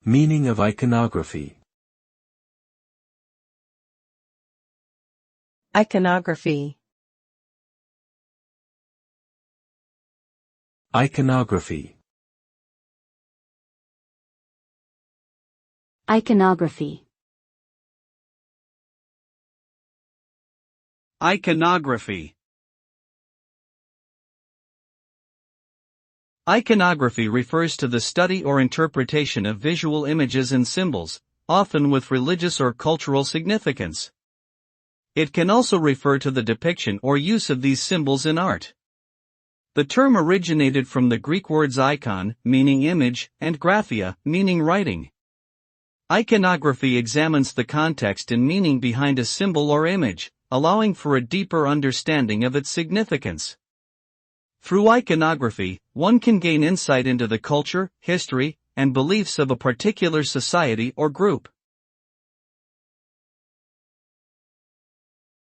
Meaning of iconography. Iconography. Iconography. Iconography. Iconography. Iconography refers to the study or interpretation of visual images and symbols, often with religious or cultural significance. It can also refer to the depiction or use of these symbols in art. The term originated from the Greek words icon, meaning image, and graphia, meaning writing. Iconography examines the context and meaning behind a symbol or image, allowing for a deeper understanding of its significance. Through iconography, one can gain insight into the culture, history, and beliefs of a particular society or group.